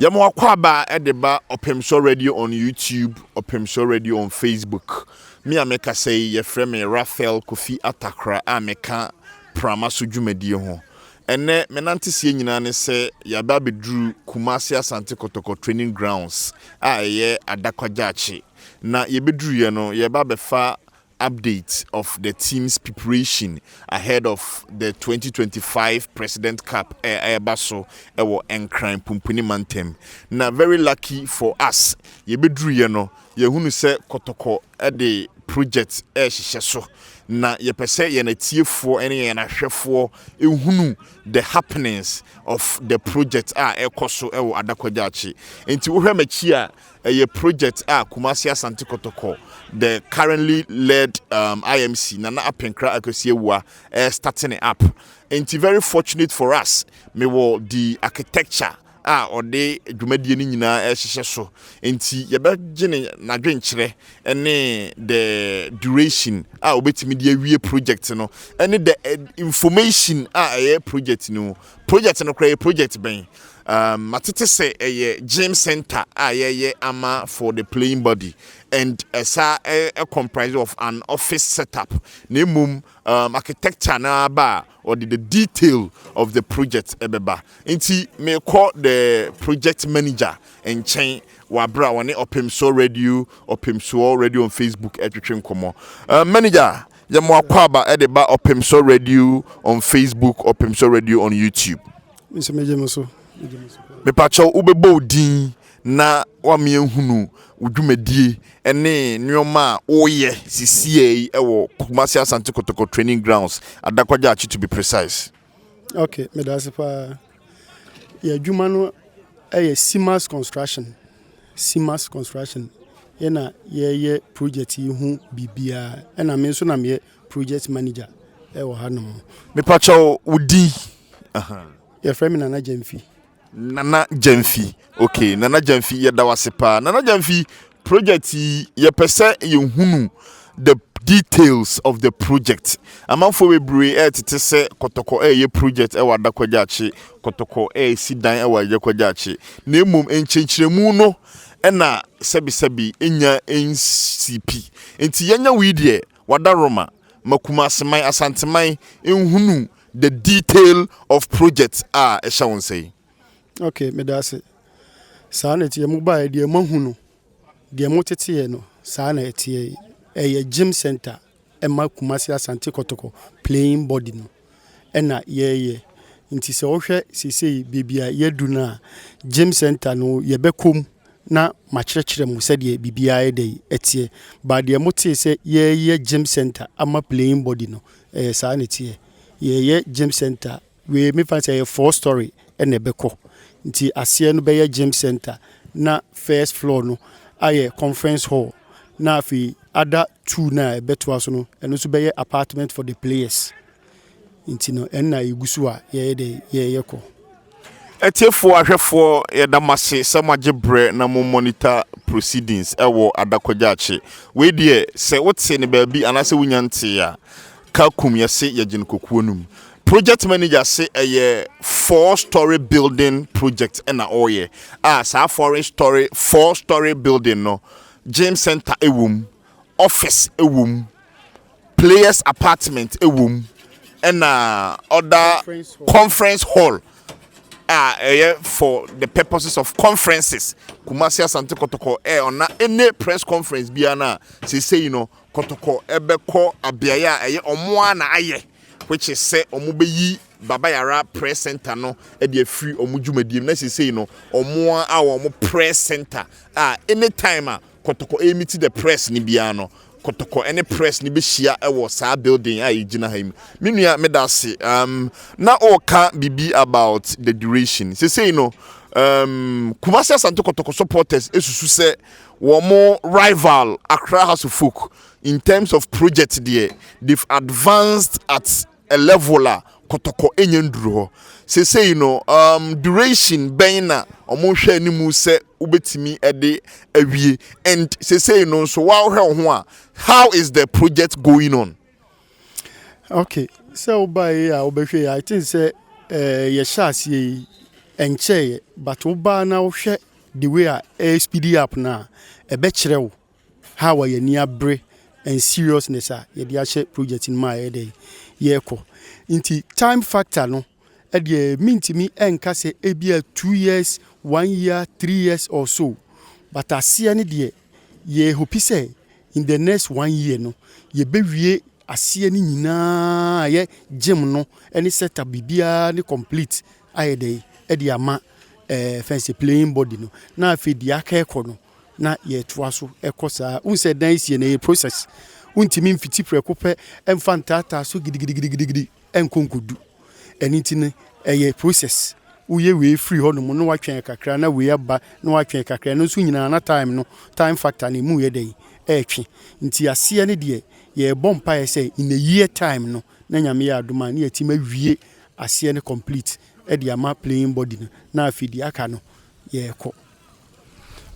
Yamo Kwaba Edeba Opemsuo Radio on YouTube, Opemsuo Radio on Facebook. Me ameka say ye frame Raphael Kofi Atakra ameka prama sujumedie ho. Ene menante sie nyina ne se yaba bedru Kumasi Asante Kotoko training grounds ye Adako Jachie. Na ye bedru ye no yaba befa update of the team's preparation ahead of the 2025 President Cup Baso ewo enkran pumpuni mantem. Na very lucky for us ye bedru ye no ye hunu se Kotoko de project hyehyɛ so na ye pese ye na tiefo ene ye na hwefo ehunu the happenings of the project ekoso ewo Adako Jachie. Enti wo hwe machi a project Kumasi Asante Kotoko, the currently led IMC Nana Apenkra Akosiewa starting it up. And very fortunate for us, me wo the architecture or the dwumadie ni nyina hyehyɛ so. Enti yebagye na dwenkyerɛ ene the duration obetimi de awie project no ene the information project no kra project ben matete say a gym center ama for the playing body and a comprise of an office setup nemum architecture na ba or the detail of the project ebeba nti me call the project manager and chain wabra woni Opemsuo Radio on Facebook etwetwe nkomo manager yamo akwaba edeba Opemsuo Radio on Facebook, Opemsuo Radio on YouTube. Me pacho ubebo din na wa me hunu udwumadie ene nyoma oye sisie ewo Kumasi Asante Kotoko training grounds Adako Jachie to be precise. Okay, me that's pa ya dwuma no Simas construction na ye project yi hu bibia na me so na me project manager ewo hanom. Me pacho udi ya frame Nana Jamfi. Nana Jamfi. Okay, Nana Jamfi ye da wasepa. Nana Jamfi project ye pese ye hunu the details of the project. Amanfo we bre tete se Kotoko ye project e wa Adako Jachie, Kotoko sidan e wa Adako Jachie. Na emom enchenchiremu no na sebi enya NCP. Enti yenya wi de wada Roma Makumaseman Asanteman enhunu the detail of project shall say. Okay, me that's it. Sana tie mu ba de mahunu de motete no sana etie a gym center ema Kumasi Asante Kotoko playing body no ena ye nti se ohwe sisi bibia yedu na gym center no ye bekom na makyerɛkyerɛ mu sɛ de bibia de etie ba de mote se ye gym center ama playing body no sana etie ye gym center we me fan say 4-story ene beko nti asie no be gym center na first floor no aye conference hall na fi other 2 na beto aso no eno so be apartment for the players nti no enna igusu a ye ko etiefo ahwefo ye damase samagebre na mo monitor proceedings ewo Adako Jachie we de se wote ne baabi anase wunyante ya kakum yese yagin kokuonum. Project manager say a 4-story building project and oye. Sa 4-story building no. Gym center office players apartment and other conference hall. For the purposes of conferences. Kumasi Asante Kotoko on any press conference biana say Kotoko ebeko abiaya omoa na aye. Which is say omubeyi Baba Yara press center no e de free omudwumadiem na say no omo omo press center anytime Kotoko meet the press ni bia no Kotoko any press ni be hia e wo sa building yigina ha mi menua me da se na oka bibi about the duration say no Kumasi Asante Kotoko supporters esusu say wo mo rival Accra House of Folk in terms of project there they've advanced at a level Kotoko enyenduru ho say duration bena omo hwe animu se ubetimi ede awie and say so wow ho how is the project going on? Okay, so by obehwe I think say ye shasi enche but oba na wo hwe the way a speed up na e be kire wo how ye ni abre and seriousness ye dey ahye project in my head ye ko nti time factor no e dey mintimi enka se e bia 2 years 1 year 3 years or so but asia ne dey ye hope say in the next 1 year no ye bewie asia ni nyina ye gym no any setup bibia ni complete ayede e dey ama fancy playing body no na afi di akeko no na ye toa so ekosa unse dan sie na process untimi mfiti preko pe emfantata so gidigidi enkonkodu eniti ne eye process uye we free ho no mo no watwen kakra na we aba na watwen kakra no so nyina na time factor ni mu ye dey etwe nti ase ne de ye bompa ye say in a year time no na nyame ya adoma na yetima wie ase ne complete e de ama playing body no na afidi aka no ye ko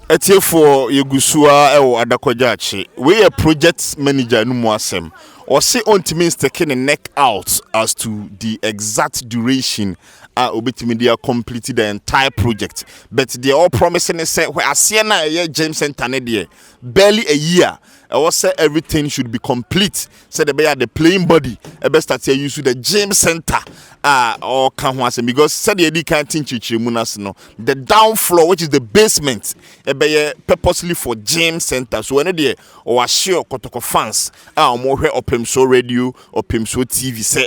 Etiefo Yegusua ewo Adako Jachie. We a project manager no mo asem. Or say ontimi taking the neck out as to the exact duration obetimi they completed the entire project. But they all promising say where Asiana a James Center ne there barely a year. I was say everything should be complete. Say the playing body. I best start here use the James Center. Or can one say because said the can't teach munas no. The down floor, which is the basement, purposely for James Center. So when they or sure Kotoko fans more here Opemsuo radio, Opemsuo TV say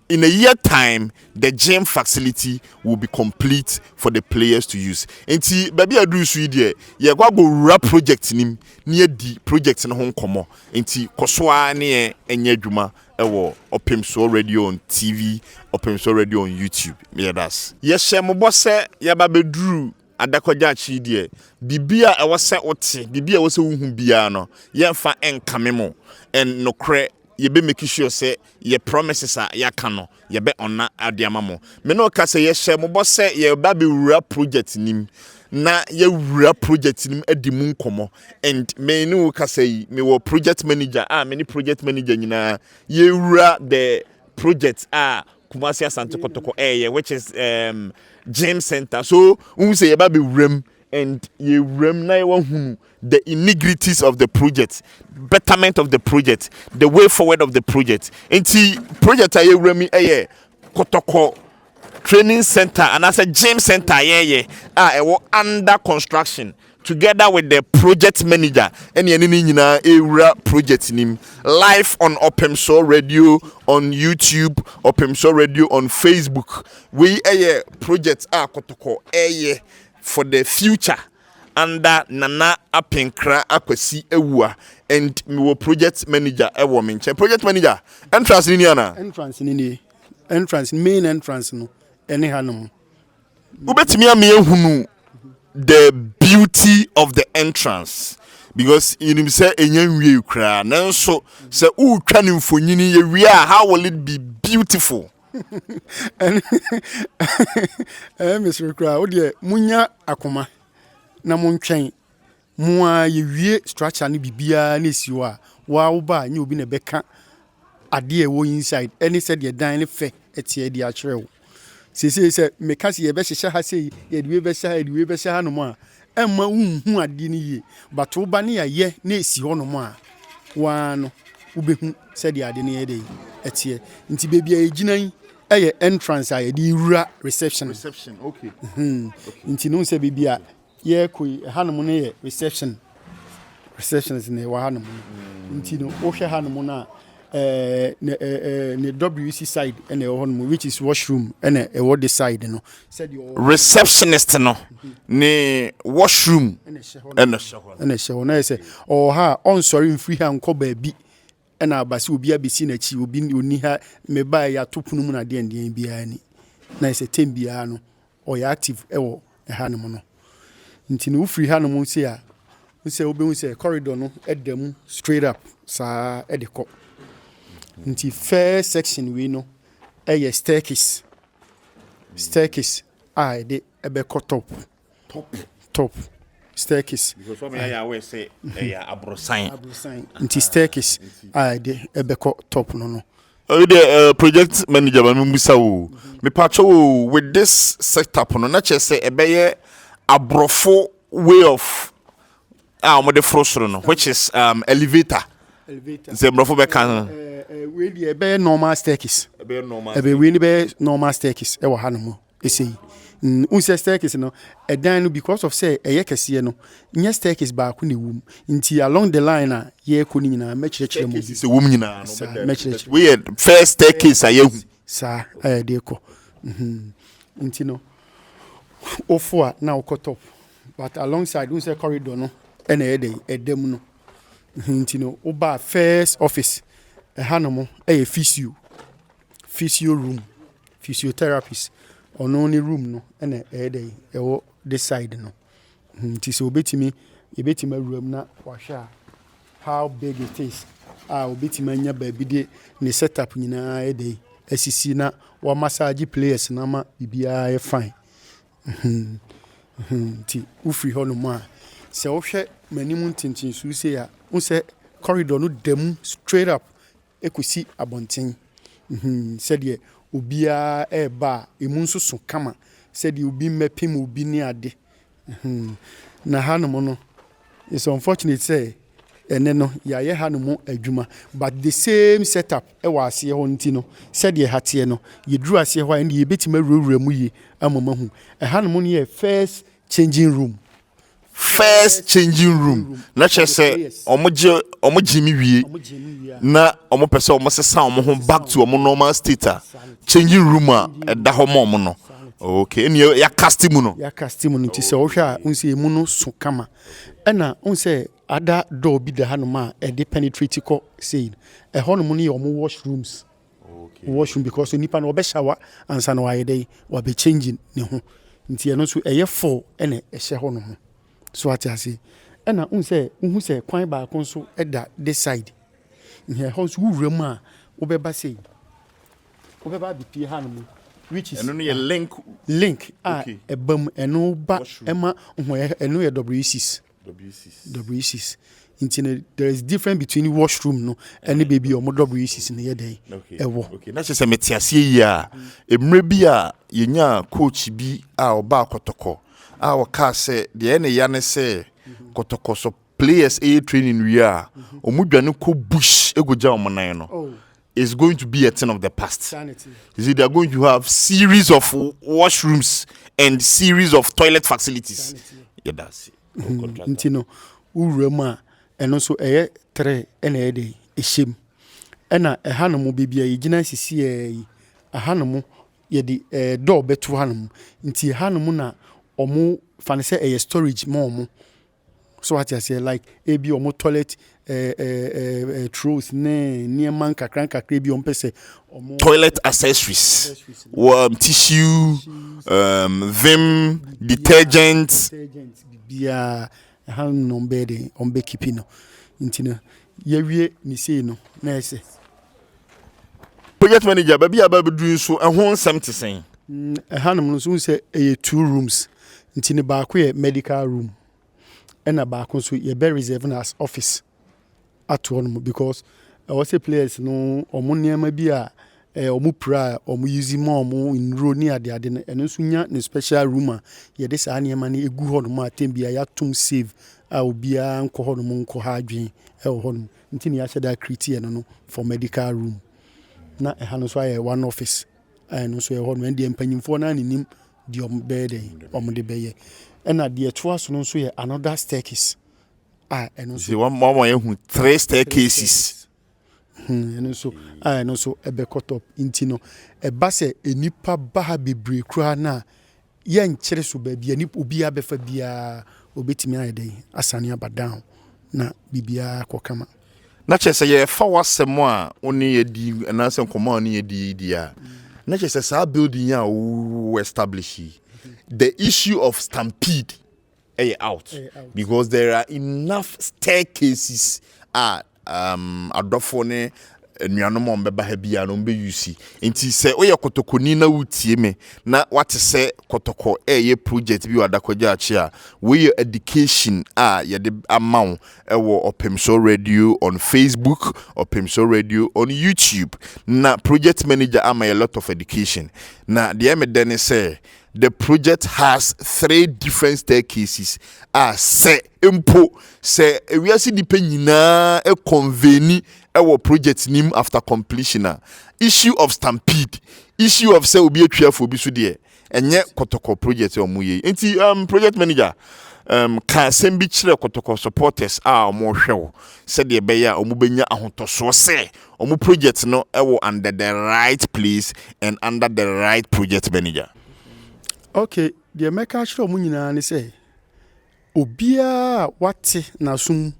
in a year time, the gym facility will be complete for the players to use. Enti baby adu su die, ye gwa go rap project nim near the project na hon komo. Enti kosoa ne enye adwuma ewo Opemsuo radio on TV, Opemsuo radio on YouTube. Me das. Ye hye mo bose ye ba bedru Adako Jachie die. Bibia e wo se ote, bibia wo se hu bia no. Ye mfa enkame mo en nokre ye be make sure say ye promises are ya kano ye be ona adiama mo me no ka say ye hye mo bo say ye ba be wura project nim na ye wura project nim adi mu nkomo and me no ka say me wo project manager me project manager nyina ye wura the project Kumasi Asante Kotoko which is James Center so say ye ba be wuram and ye wuram na ye hu the integrities of the project, betterment of the project, the way forward of the project. Enti project aye remi Kotoko training center and as a gym center under construction together with the project manager and nyina area project nim live on Opemsuo radio on YouTube, Opemsuo radio on Facebook. We project Kotoko for the future. Under Nana Apenkra Akwesi Ewua and me wo project manager ewo menche project manager entrance ni ana entrance main entrance no ene hanom ubetimi am ehunu the beauty of the entrance because you say enya nwie kra nanso say utwa ne mfonyini ye wie how will it be beautiful and Mr. Kra o de munya akoma na montwen mo a ye wie structure ne bibia na esiwa wa wo ba nya obi na beka ade e wo inside any said ye dan ne fe etie de a kyerɛw se me ka se ye be hyehyɛ ha se ye de we be hyehyɛ ha no mo a emma unhu ade ne ye but wo ba ne ye na esi ho no mo a wa no wo behu said de ade ne ye de etie nti bebia e ginan eye entrance a ye de wura reception okay nti no se bibia ye koi hanom ne ye receptions ne wa hanom nti no wo hwe hanom na ne WC side ene hanom which is washroom ene e what the side no said your receptionist no ne washroom ene hwe na say o ha on sorry mfiri ha nko ba bi ena abasi obi abesi na chi obi oni ha me ba ya topunu mu na de ndien bia ni na say tembia no o ya active ewo hanom no nti no free ha no mo se a mo se obe mo se corridor no edam straight up sa edeko nti first section we no staircase de ebe top staircase because what me we say abrosan nti staircase de ebe top no The project manager Musa me pacho with this setup no na che say ebeye abrofo way of the frustration no which is elevator ze abrofo be kan we dey be normal staircase we ni be normal staircase e wo ha no mo esei unse staircase no edan no because of say eye kese no nya staircase ba ko ne wum nti along the line a ye ko ni nyina me kire mo se wum nyina no me kire we first staircase ayehu sa de ko nti no ofo na top but alongside unse corridor no ena edem no nti no oba first office hanomo physio room physiotherapist ono ni room no ena ewo this side no nti so obetimi room na wahwa how big it is obetimi anya ba bi de ne setup nyina asisi na wa massage players na ma bibia e fine nti ufri ho no ma se wo hwe manimu tintin so se ya wo se corridor no dem straight up ekusi abonten said ye obia eba emu nso so kama said ye obi mepem obi ni ade na hanom no it's unfortunate say ene no ya ye hanom adwuma but the same setup e wa ase ho nti no said ye hate no ye duru ase ho and ye betima rowura mu yi amama hu hanom no ye first changing room na che say omoje mi wie na omo pese omo sesa omo ho back to omo normal state changing room a da ho mo no okay ni ya customer no nti se wo hwa unse emu no so kama na unse ada door bi da hanom a e de penetrate ko say e honom no ye omo washrooms washroom because nipa no be shower ansa no waye dey wa be changing ne ho nti e no so eye full na e hye honom so ati ase na unhu se kwan ba kon so eda this side here house wura mu a obeba sei obeba bi pie hanom which is eno no link ebam eno ba ema eno ye W6 intine there is difference between washroom no and baby or W6 ne ye dey ewo okay na se metiase yi a emre bi a yenya coach bi a oba Kotoko our car say the ene ya ne say Kotoko so players training we are omudwane ko bush egoja omonan no is going to be a thing of the past. You see, they are going to have series of washrooms and series of toilet facilities. Yeah, that's it. Intino urema eno so eye 3 ena ede ehim ena ehanomo bibia yigina sisi ehanomo ye di door betu hanomo nti ehanomo na omo fane say eye storage mo so what you say like ebi omo toilet troughs ne man kakran kakra bi ompese omo toilet accessories tissue vim detergents bia han no bede on be keeping no ntina ye wie ni sei no na ese project manager ba bia ba bedu so ehon nsem tesen hanum no so say 2 rooms ntina ba ko ye medical room and back so you be reserved as office at one because I was a players no omo niam bi a omo pra omo using more omo in row near the ade and so nya ne special room a ye de sa niam na egu ho no ma tem bia ya tum save a obi a nko ho no nko ha adwen e ho no ntini ya sheda create no for medical room na e ha no so aye one office no so e ho no and the empanyimfo na nim di omo be de omo de be ye and at the twice no so another staircase and so one more you 3 staircases and so no so ebe cut up intino e ba se enipa ba ha bebre kura na ye nkire so ba bia ni obi abefa bia obetimi ayede asane abadan na bibia kokama na chese ye fa wasem a oni ye di na se nkoma oni ye di dia na chese sa building ya we establish the issue of stampede out because there are enough staircases at adofone nnuanom ombeba ha bia no mbe use enti se oye kotokoni na wutie me na what se kotoko ye project bi Adako Jachie a we education ye de amount ewo Opemsuo radio on Facebook, Opemsuo radio on YouTube. Na project manager am a lot of education. Na the me then say the project has 3 different staircases. Se impo se we are see depend nyina e conveni our project nim after completion. Issue of stampede, issue of say obi atwa for bi so de enye kotoko project omuye. Enti project manager ka sembi chire kotoko supporters omo hwewo said de be ya omu benya ahotoso se omu project no ewo under the right place and under the right project manager. Okay, the America show mu nyina ne say obia wate na sum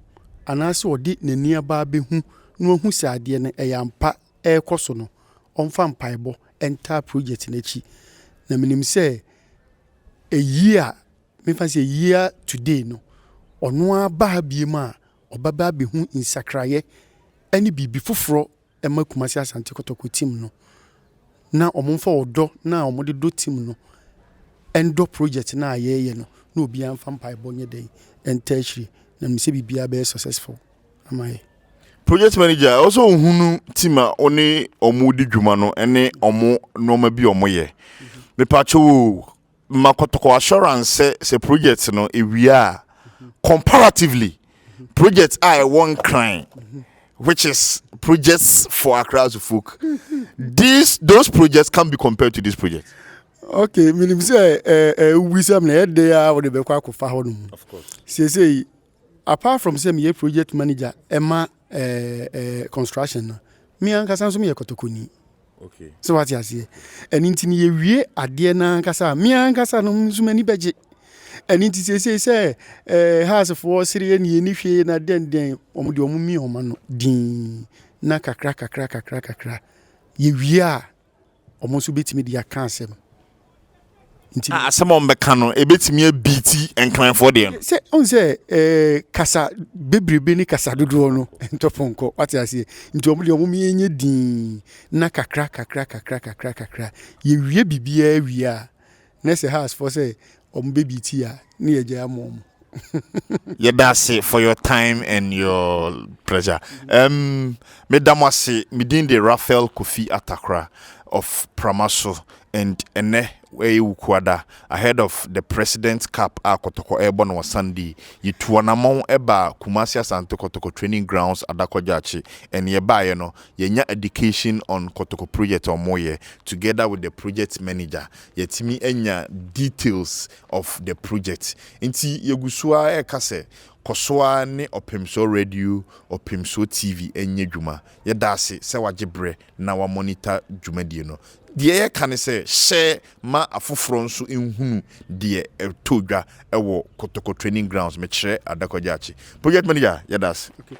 anase odi nani aba behu no hu se ade ne eyampa ekoso no onfa mpaebo enter project na chi na minim say a year me fancy a year today no ono aba biema obaba behu insakraye ani bibi foforo ema Kumasi Asante Kotoko team no na omonfa odo na omode do team no endo project na ayeye no na obi amfa mpaebo nye dey entachiri na me say bibia be successful amaye. Project manager also hunu team a oni omudi dwuma no ene omo noma bi omoye me pacho makotoko assurance say project no ewia comparatively project I one crime which is projects for Accra folk. Those projects can be compared to this project. Okay, minim say wisdom na dey a we be kwa kofa ho no. Of course. Say apart from say me project manager Emma construction no. Me ankasa so me kotokoni. Okay. So what you say? And inti ni wie ade na ankasa me ankasa no msumani beje. And inti say house for sire ni ni hwe na den omudi omumi homa no din na kakra ye wie a omonso betimi dia kan asem. Some on Becano, a bit me a BT and climb for them. Say on say Casa Bibri ni Casa Dudono and Toponko. What I say into Omumi in your din Naka crack. You ye be we are. Ness a house for say baby tia near Jamom. Yeah, that's it for your time and your pleasure. Madam was say, midin the Raphael Kofi Atakra of Pramaso and Ene. Kwada ahead of the President's Cup Kotoko Airborne was Sunday. You tuanamon eba Kumasi Asante Kotoko training grounds Adako Jachie and ye no yenya education on Kotoko project or moye together with the project manager. Yetimi enya details of the project. Inti yegusua kase Koswa ne Opemsuo radio, Opemsuo TV enye dwuma. Ye dase se wajebre na wa monitor dwumadie no. Die kan say share ma afoforo nso enhunu die todwa ewo Kotoko training grounds me kire Adako Jachie. Project manager ye dase. Okay,